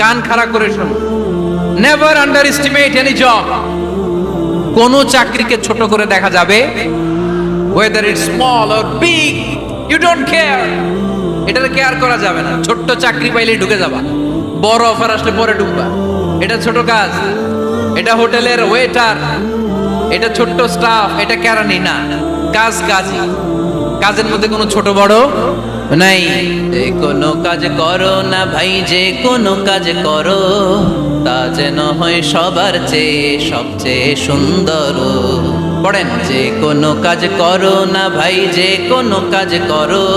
কান খাড়া করে শোনো, never under estimate any job. কোন চাকরিকে ছোট করে দেখা যাবে, whether it's small or big, you don't care, এটার কেয়ার করা যাবে না। ছোট্ট চাকরি পাইলেই ঢুকে যাবা, বড় অফার আসলে পরে ঢুকবা। এটা ছোট কাজ, এটা হোটেলের ওয়েটার, এটা ছোট্ট স্টাফ, এটা কেরানি না, কাজ কাজই। কাজের মধ্যে কোনো ছোট বড় নাই। যে কোনো কাজ করো না ভাই, যে কোনো কাজ করো, তা যেন হয় সবার চেয়ে সবচেয়ে সুন্দর। পড়েন, যে কোনো কাজ করো না ভাই, যে কোনো কাজ করো,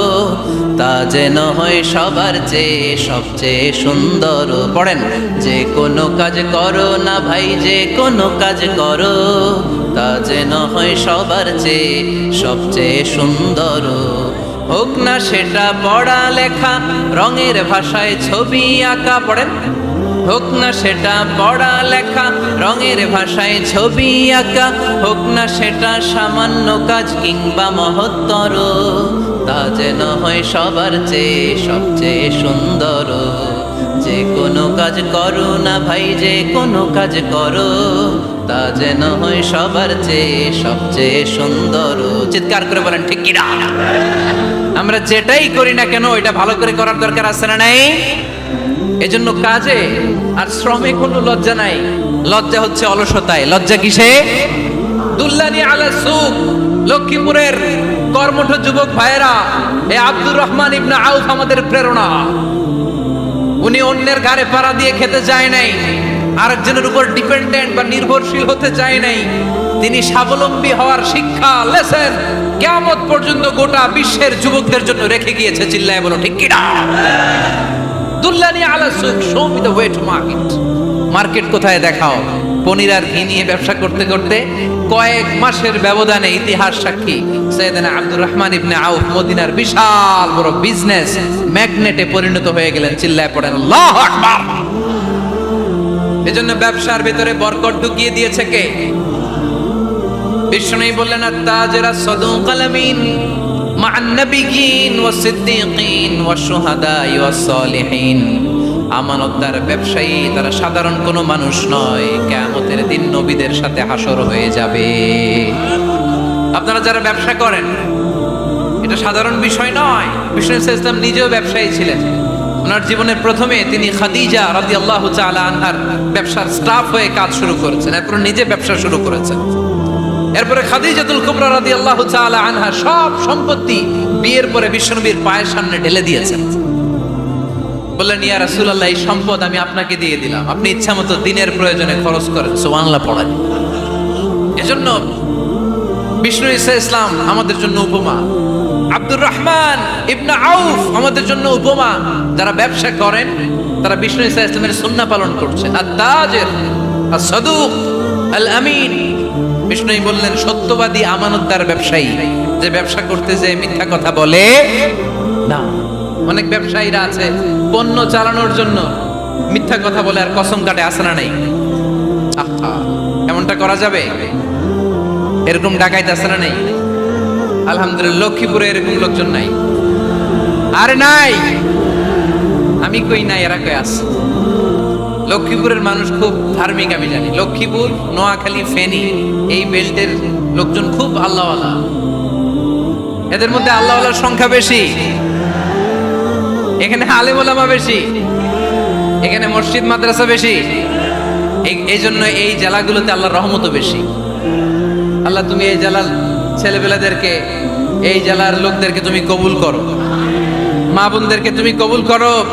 তা যেন হয় সবার চেয়ে সবচেয়ে সুন্দর। পড়েন, যে কোনো কাজ করো না ভাই, যে কোনো কাজ করো, তা যেন হয় সবার চেয়ে সবচেয়ে সুন্দর। হোক না সেটা পড়া লেখা, রঙের ভাষায় ছবি আঁকা। পড়েন, হোক না সেটা পড়া লেখা, রঙের ভাষায় ছবি আঁকা, হোক না সেটা সামান্য কাজ কিংবা মহত্তর, তা যেন হয় সবার চেয়ে সবচেয়ে সুন্দর। যে কোনো কাজ করো না ভাই, যে কোনো কাজ করো, তা যেন হয় সবার চেয়ে সবচেয়ে সুন্দর। চিৎকার করে বলেন ঠিক কি না? আমরা যেটাই করি না কেন এটা ভালো করে করার দরকার আছে না নাই? এজন্য কাজে আর শ্রমে কোনো লজ্জা নাই। লজ্জা হচ্ছে অলসতায়। লজ্জা কিসে? দুল্লানি আলা সুক। লক্ষ্মীপুরের কর্মঠ যুবক ভাইয়েরা, এ আব্দুর রহমান ইবনে আউফ আমাদের প্রেরণা। উনি অন্যের ঘাড়ে পাড়া দিয়ে খেতে যায় নাই, আরেকজনের উপর ডিপেন্ডেন্ট বা নির্ভরশীল হতে যায় নাই। তিনি স্বাবলম্বী হওয়ার শিক্ষা, লেসন কিয়ামত পর্যন্ত গোটা বিশ্বের যুবকদের জন্য রেখে গিয়েছে। চিল্লায় বলো ঠিক কি না? দুল্লানি আলা সুক, show me the way to market. Market কোথায় দেখাও। পনির আর ঘি নিয়ে ব্যবসা করতে করতে কয়েক মাসের ব্যবধানে ইতিহাস সাক্ষী সাইয়েদনা আব্দুর রহমান ইবনে আউফ মদিনার বিশাল বড় বিজনেস ম্যাগনেটে পরিণত হয়ে গেলেন। চিল্লায় পড়েন আল্লাহু আকবার। এজন্য ব্যবসার ভিতরে বরকত ঢুকিয়ে দিয়েছে কে? বিষ্ণু বললেন, আত-তাজিরা সাদুকাল আমিন মা'আন নাবিয়্যিন ওয়াস সিদ্দীকিন ওয়াস শুহাদাই ওয়াস সালিহিন। আমানতদার ব্যবসায়ী তারা সাধারণ কোনো মানুষ নয়, কিয়ামতের দিন নবীদের সাথে হাসর হয়ে যাবে। আপনারা যারা ব্যবসা করেন, এটা সাধারণ বিষয় নয়। বিষ্ণু ইসলাম নিজেও ব্যবসায়ী ছিলেন। ওনার জীবনের প্রথমে তিনি খাদিজা রাদিয়াল্লাহু তাআলা আনহার ব্যবসার স্টাফ হয়ে কাজ শুরু করেছেন, এরপর নিজে ব্যবসা শুরু করেছেন। এরপরে খাদিজাতুল কুবরা রাদিয়াল্লাহু তাআলা আনহা সব সম্পত্তি বিয়ের পরে বিশ্বনবীর পায়ের সামনে ঢেলে দিয়েছেন। বললেন, ইয়া রাসূলুল্লাহ, এই সম্পদ আমি আপনাকে দিয়ে দিলাম, আপনি ইচ্ছামতো দিনের প্রয়োজনে খরচ করেন। সুবহানাল্লাহ পড়েন। এজন্য বিষ্ণু ইসলাম আমাদের জন্য উপমা, আব্দুর রহমান ইবনে আউফ আমাদের জন্য উপমা। যারা ব্যবসা করেন তারা বিষ্ণু ইসলামের সুন্নাহ পালন করছেন। আত-তাজির আস-সাদুক আল-আমিন। বিষ্ণুই বললেন, সত্যবাদী আমানতদার ব্যবসায়ী, যে ব্যবসা করতে যে মিথ্যা কথা বলে না। অনেক ব্যবসায়ীরা আছে পণ্য চালানোর জন্য মিথ্যা কথা বলে আর কসম কাটে, আছে না নাই? আহা, এমনটা করা যাবে? এরকম ডাকাইতে আছে না নাই? আলহামদুলিল্লাহ, লক্ষ্মীপুরে এরকম লোকজন নাই। আরে নাই, আমি কই নাই, এরা কই আছে। লক্ষ্মীপুরের মানুষ খুব ধার্মিক, আমি জানি। লক্ষ্মীপুর, নোয়াখালী, ফেনী এই বেল্টের লোকজন খুব আল্লাহওয়ালা। এদের মধ্যে আল্লাহওয়ালার সংখ্যা বেশি, এখানে আলেম ওলামা বেশি, এখানে মসজিদ মাদ্রাসা বেশি। এই জন্য এই জেলাগুলোতে আল্লাহর রহমতও বেশি। আল্লাহ, তুমি এই জেলার ছেলেবেলাদেরকে, এই জেলার লোকদেরকে তুমি কবুল করো, মা বোনদেরকে তুমি কবুল করো।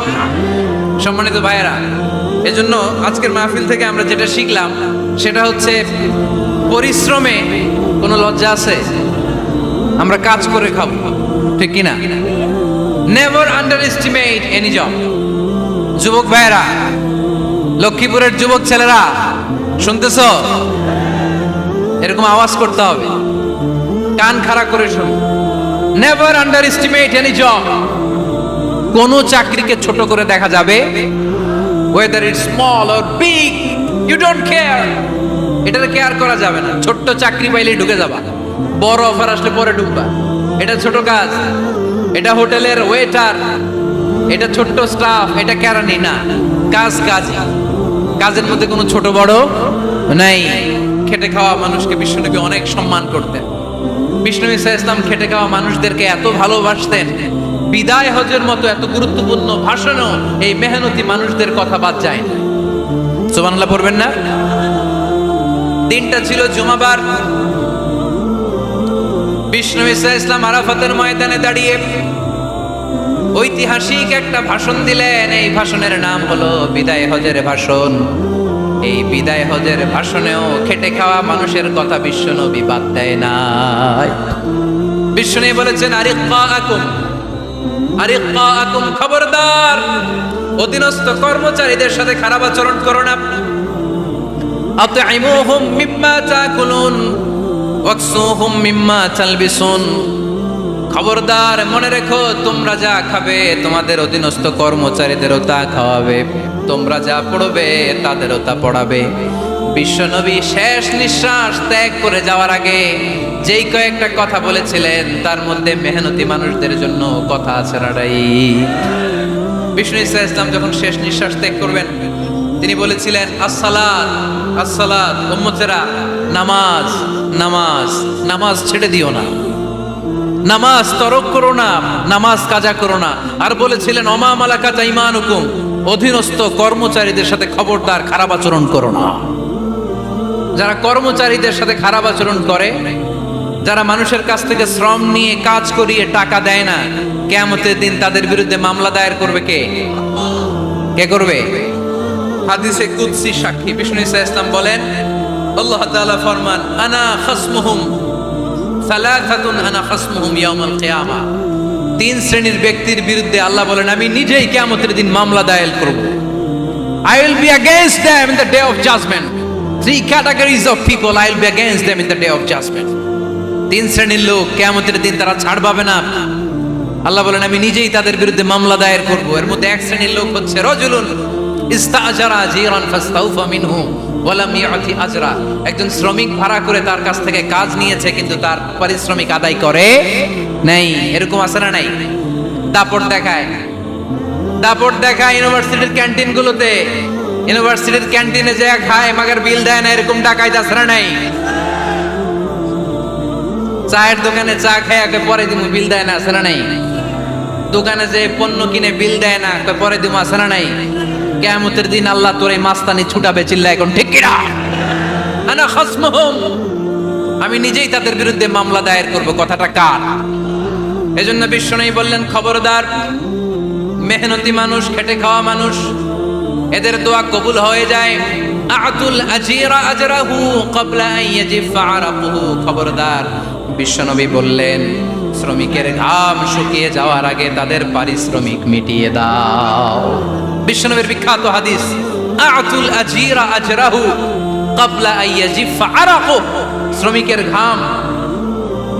সম্মানিত ভাইয়েরা, এজন্য আজকের মাহফিল থেকে আমরা যেটা শিখলাম সেটা হচ্ছে, পরিশ্রমে কোনো লজ্জা আছে? আমরা কাজ করে খাবো, ঠিক কিনা? Never under estimate any job. যুবক ভাইয়েরা, লক্ষ্মীপুরের যুবক ছেলেরা, শুনতেছ? এরকম আওয়াজ করতে হবে, কান খাড়া করে শোনো। Never under estimate any job. কোন চাকরিকে ছোট করে দেখা যাবে, whether it's small or big, you don't care, এটার কেয়ার করা যাবে না। ছোট্ট চাকরি পাইলেই ঢুকে যাবা, বড় অফার আসলে পরে ঢুকবা। এটা ছোট কাজ, এটা হোটেলের ওয়েটার, এটা ছোট্ট স্টাফ, এটা কেরানি না, কাজ কাজই, কাজের মধ্যে কোনো ছোট বড় নাই। খেটে খাওয়া মানুষকে বিশ্বনবী অনেক সম্মান করতেন। বিষ্ণু ঈসা ইসলাম খেটে খাওয়া মানুষদেরকে এত ভালোবাসতেন, বিদায় হজের মতো এত গুরুত্বপূর্ণ ভাষণও এই মেহনতি মানুষদের কথা বাদ যায় না। সুবহানাল্লাহ পড়বেন না? দিনটা ছিল জুমাবার। বিষ্ণু ঈসা ইসলাম আরাফাতের ময়দানে দাঁড়িয়ে ঐতিহাসিক একটা ভাষণ দিলেন। এই ভাষণের নাম হলো বিদায় হজের ভাষণ। এই বিদায় হজের ভাষণেও খেটে খাওয়া মানুষের কথা বিশ্বনবী বাদ দেয় নাই। বিশ্বনবী বলেছেন, আরিক্কাকুম, খবরদার অধীনস্থ কর্মচারীদের সাথে খারাপ আচরণ করো না। আতঈমুহুম মিম্মা তাকুলুন ওয়াকসুহুম মিম্মা তালবিসুন, খবরদার মনে রেখো তোমরা যা খাবে তোমাদের অধীনস্থ কর্মচারীদেরও তা খাওয়াবে, তোমরা যা পড়বে তাদেরও তা পড়াবে। বিশ্বনবী শেষ নিঃশ্বাস ত্যাগ করে যাওয়ার আগে যেই কয়েকটা কথা বলেছিলেন তার মধ্যে মেহনতি মানুষদের জন্য কথা আছে রাড়াই। বিষ্ণু ঈসা ইসলাম যখন শেষ নিঃশ্বাস ত্যাগ করবেন তিনি বলেছিলেন, আসসালাত আসসালাত, উম্মতেরা নামাজ নামাজ, নামাজ ছেড়ে দিও না, নামাজ তরক করো না, নামাজ কাজা করো না। আর বলেছিলেন, অমা মালাকাত আইমানুকুম, অধীনস্থ কর্মচারীদের সাথে খবরদার খারাপ আচরণ করো না। যারা কর্মচারীদের সাথে খারাপ আচরণ করে, যারা মানুষের কাছ থেকে শ্রম নিয়ে কাজ করিয়ে টাকা দেয় না, কিয়ামতের দিন তাদের বিরুদ্ধে মামলা দায়ের করবে কে? কে করবে? হাদিসে কুদসি সাক্ষী বিষ্ণু ঈসা ইসলাম বলেন, আল্লাহ তাআলা ফরমান, আনা খাসমুহুম সালাসাতুন আনা খাসমুহুম ইয়াউমাল কিয়ামা। তিন শ্রেণীর ব্যক্তির বিরুদ্ধে আল্লাহ বলেন আমি নিজেই কিয়ামতের দিন মামলা দায়ের করব। I will be against them in the day of judgment. Three categories of people I will be against them in the day of judgment. তিন শ্রেণীর লোক কিয়ামতের দিন তারা ছাড় পাবে না। আল্লাহ বলেন আমি নিজেই তাদের বিরুদ্ধে মামলা দায়ের করব। এর মধ্যে এক শ্রেণীর লোক হচ্ছে রাজুলুন ইস্তাআজারা জিরান ফাস্তাউফা মিনহু ওয়া লাম ইয়াতি আজরা। একজন শ্রমিক ভাড়া করে তার কাছ থেকে কাজ নিয়েছে কিন্তু তার পারিশ্রমিক আদায় করে নাই। এরকম আছে না নাই? দাপট দেখায়, দাপট দেখায় ইউনিভার্সিটির ক্যান্টিনগুলোতে। ইউনিভার্সিটির ক্যান্টিনে যায় খায় মাগার বিল দেয় না, এরকম ডাকাইত আছে না নাই? চায়ের দোকানে চা খায় পরে দিমু বিল দেয় না, আছে না নাই? দোকানে যে পণ্য কিনে বিল দেয় না পরে দিমু, আছে না নাই? কিয়ামতের দিন আল্লাহ তোর এই মাস্তানি ছুটাবে, চিল্লা এখন ঠিক কিনা? আনা খাসমুহুম, আমি নিজেই তাদের বিরুদ্ধে মামলা দায়ের করব। কথাটা কার? এজন্য বিশ্বনবী বললেন, খবরদার মেহনতি মানুষ, খেটে খাওয়া মানুষ, এদের দোয়া কবুল হয়ে যায়। আতুল আজিরা আজরাহু ক্বাবলা আন ইয়াজিফা আরাকুহু, খবরদার বিশ্বনবী বললেন শ্রমিকের ঘাম শুকিয়ে যাওয়ার আগে তাদের পারিশ্রমিক মিটিয়ে দাও। বিশ্বনবীর বিখ্যাত হাদিস, আতুল আজিরা আজরাহু ক্বাবলা আন ইয়াজিফা আরাকুহু, শ্রমিকের ঘাম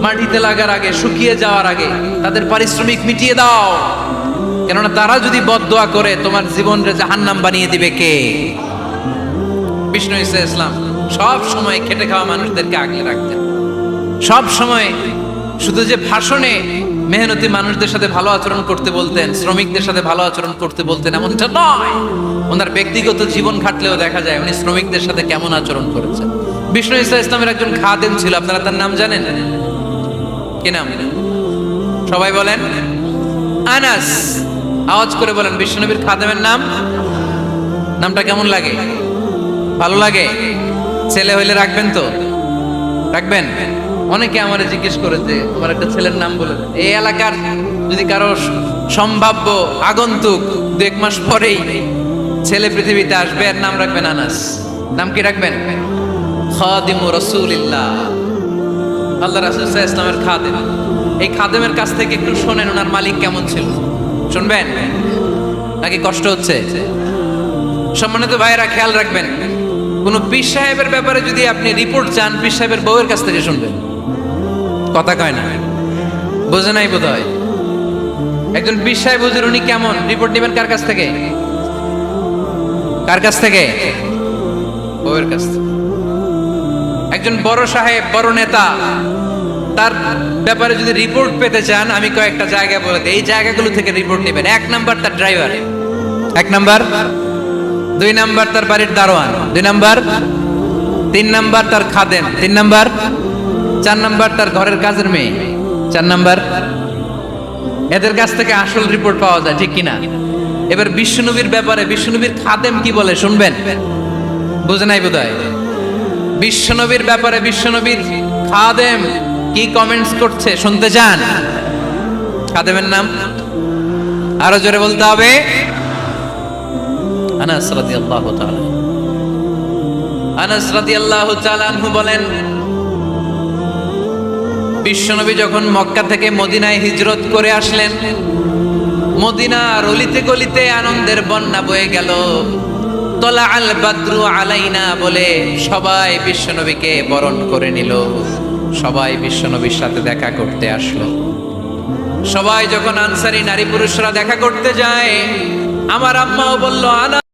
মাটিতে লাগার আগে, শুকিয়ে যাওয়ার আগে তাদের পারিশ্রমিক মিটিয়ে দাও। কেননা তারা যদি বদদোয়া করে তোমার জীবনকে জাহান্নাম বানিয়ে দিবে কে? বিষ্ণু ঈসা ইসলাম সব সময় খেটে খাওয়া মানুষদেরকে আগলে রাখতেন। সব সময় শুধু যে ভাষণে মেহনতি মানুষদের সাথে ভালো আচরণ করতে বলতেন, শ্রমিকদের সাথে ভালো আচরণ করতে বলতেন এমনটা নয়, ওনার ব্যক্তিগত জীবন ঘাটলেও দেখা যায় উনি শ্রমিকদের সাথে কেমন আচরণ করেছেন। বিষ্ণু ঈসা ইসলামের একজন খাদেম ছিল, আপনারা তার নাম জানেন? কি নাম? সবাই বলেন আনাস। আওয়াজ করে বলেন বিশ্বনবীর খাদেমের নাম। নামটা কেমন লাগে? ভালো লাগে? ছেলে হইলে রাখবেন তো? রাখবেন? অনেকে আমারে জিজ্ঞেস করেছে আমার একটা ছেলের নাম বলে দেন। এই এলাকার যদি কারো সম্ভাব্য আগন্তুক 2-1 মাস পরেই ছেলে পৃথিবীতে আসবে, এর নাম রাখবেন আনাস। নাম কি রাখবেন? খাদিমু রাসূলিল্লাহ, আল্লাহ রাসূল সাল্লাল্লাহু আলাইহি ওয়াসাল্লামের খাদেম। এই খাদেমের কাছ থেকে একটু শোনেন ওনার মালিক কেমন ছিল। শুনবেন নাকি কষ্ট হচ্ছে? সম্মানিত ভাইয়েরা খেয়াল রাখবেন, কোন পীর সাহেবের ব্যাপারে যদি আপনি রিপোর্ট চান পীর সাহেবের বউয়ের কাছ থেকে শুনবেন। কথা কয় না, বোঝে নাই বোধ হয়। একজন পীর সাহেব হুজুর উনি কেমন, রিপোর্ট নেবেন কার কাছ থেকে? কার কাছ থেকে? বউয়ের কাছ থেকে। একজন বড় সাহেব, বড় নেতা, তার ব্যাপারে যদি রিপোর্ট পেতে চান আমি কয়েকটা জায়গা বলে দিই, এই জায়গাগুলো থেকে রিপোর্ট নেবেন। 1 নাম্বার তার ড্রাইভার, 1 নাম্বার 2 নাম্বার তার বাড়ির দারোয়ান, 2 নাম্বার, 3 নাম্বার তার খাদেম, 3 নাম্বার, 4 নাম্বার তার ঘরের কাজের মেয়ে, 4 নাম্বার। এদের কাছ থেকে আসল রিপোর্ট পাওয়া যায়, ঠিক কিনা? এবার বিশ্বনবীর ব্যাপারে বিশ্বনবীর খাদেম কি বলে শুনবেন? বুঝে নাই বোধহয়। বিশ্বনবীর ব্যাপারে বিশ্বনবীর খাদেম কি কমেন্টস করছে শুনতে চান? খাদেমের নাম আরো জোরে বলতে হবে। আনাস রাদিয়াল্লাহু তাআলা, আনাস রাদিয়াল্লাহু তাআলা আনহু বলেন, বিশ্বনবী যখন মক্কা থেকে মদিনায় হিজরত করে আসলেন, মদিনার অলিতে গলিতে আনন্দের বন্যা বয়ে গেল। তলা আল বাদরু আলাইনা বলে সবাই বিশ্বনবীকে বরণ করে নিল, সবাই বিশ্বনবীর সাথে দেখা করতে আসলো। সবাই যখন আনসারী নারী পুরুষরা দেখা করতে যায়, আমার আম্মাও বলল, আনা